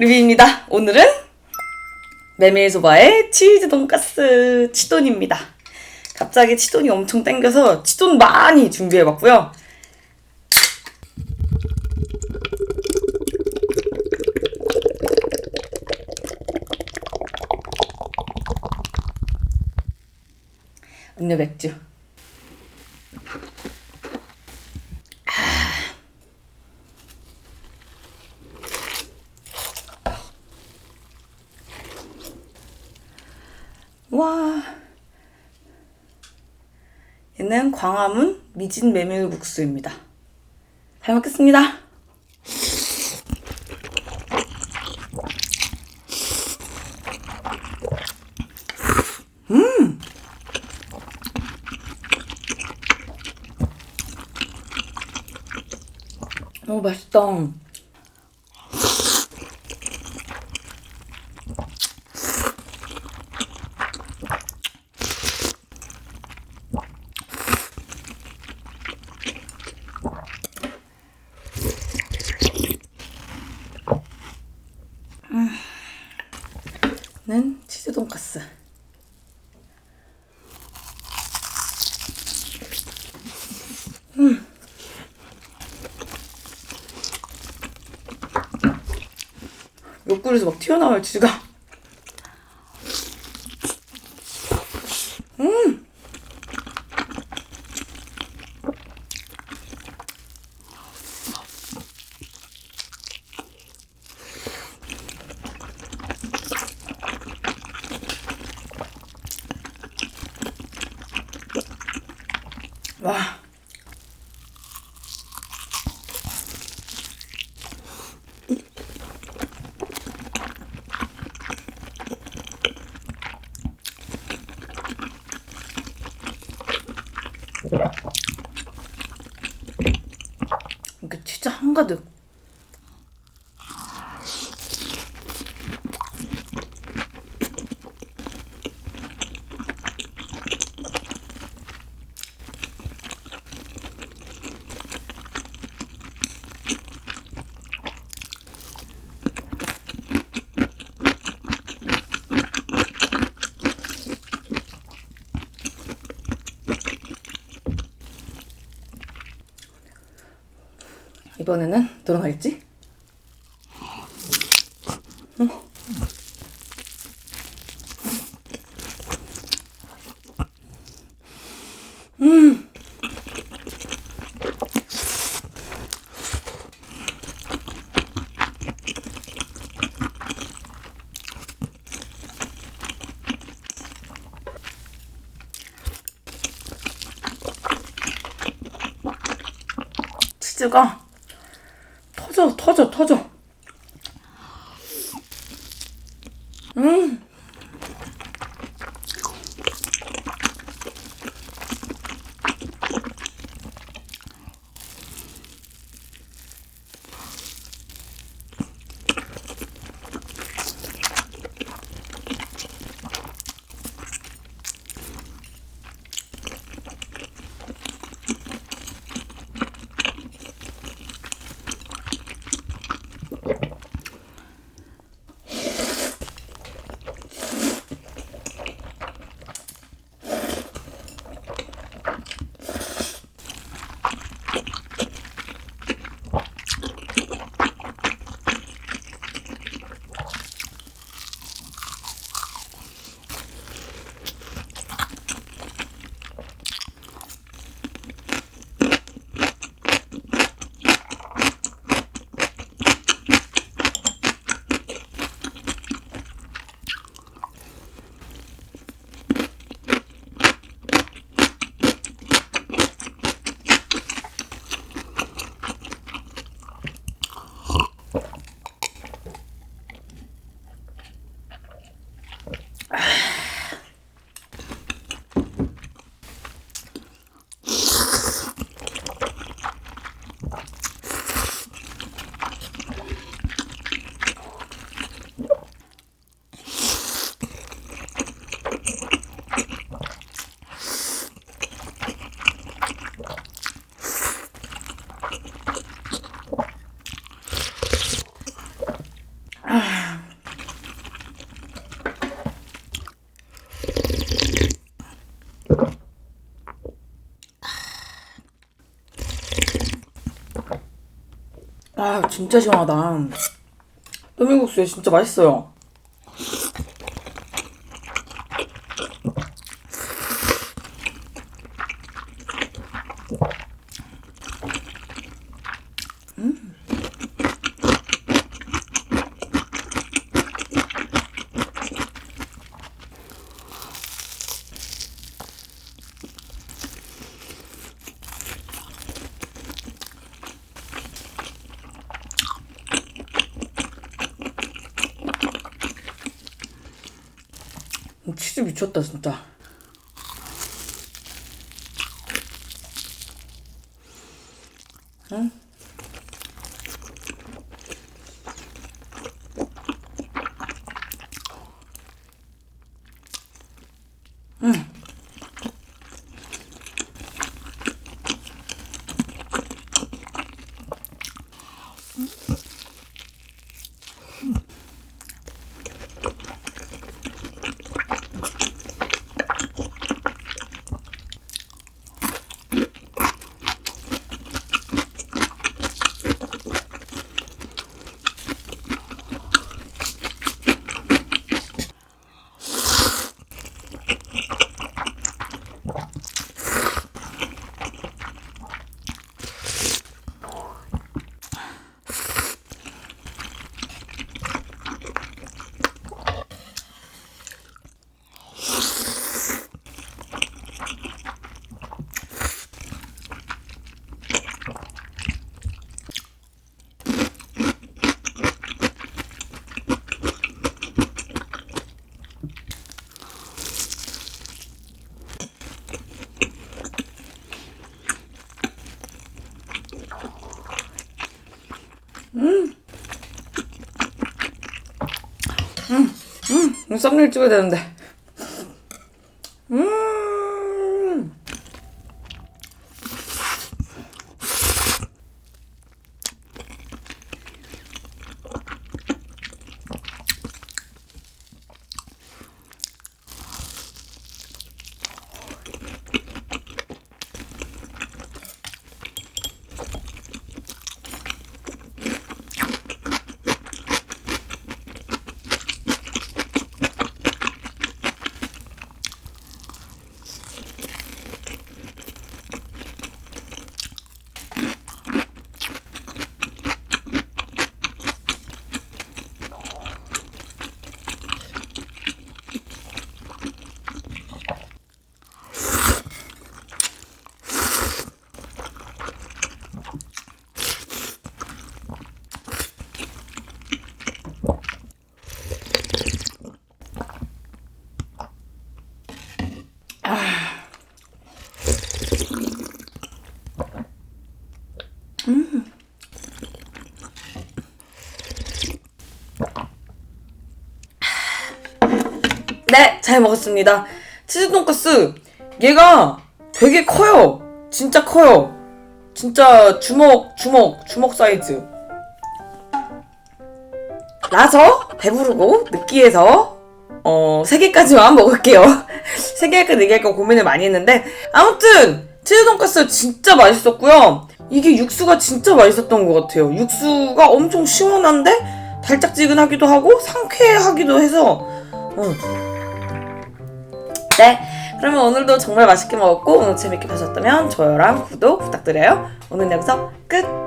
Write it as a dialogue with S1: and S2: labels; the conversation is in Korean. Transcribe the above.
S1: 류비입니다. 오늘은 메밀소바의 치즈 돈가스 치돈입니다. 갑자기 치돈이 엄청 땡겨서 치돈 많이 준비해봤고요. 음료 맥주. 와, 얘는 광화문 미진 메밀국수입니다. 잘 먹겠습니다. 오, 맛있다. 는 치즈 돈가스. 옆구리에서 막 튀어나와요, 치즈가. 와. 이게 진짜 한가득. 이번에는 들어갈지? 치즈가 터져. 아, 진짜 시원하다.ต้มยำ국수에 진짜 맛있어요. 치즈 미쳤다 진짜. 응? 응. 썸네일 찍어야 되는데. 네, 잘 먹었습니다. 치즈 돈까스 얘가 되게 커요. 진짜 커요. 진짜 주먹 사이즈. 라서 배부르고 느끼해서 3개까지만 먹을게요. 3개 할까 4개 할까 고민을 많이 했는데 아무튼 치즈 돈까스 진짜 맛있었고요. 이게 육수가 진짜 맛있었던 것 같아요. 육수가 엄청 시원한데 달짝지근하기도 하고 상쾌하기도 해서 네, 그러면 오늘도 정말 맛있게 먹었고 오늘 재밌게 보셨다면 좋아요랑 구독 부탁드려요. 오늘 여기서 끝!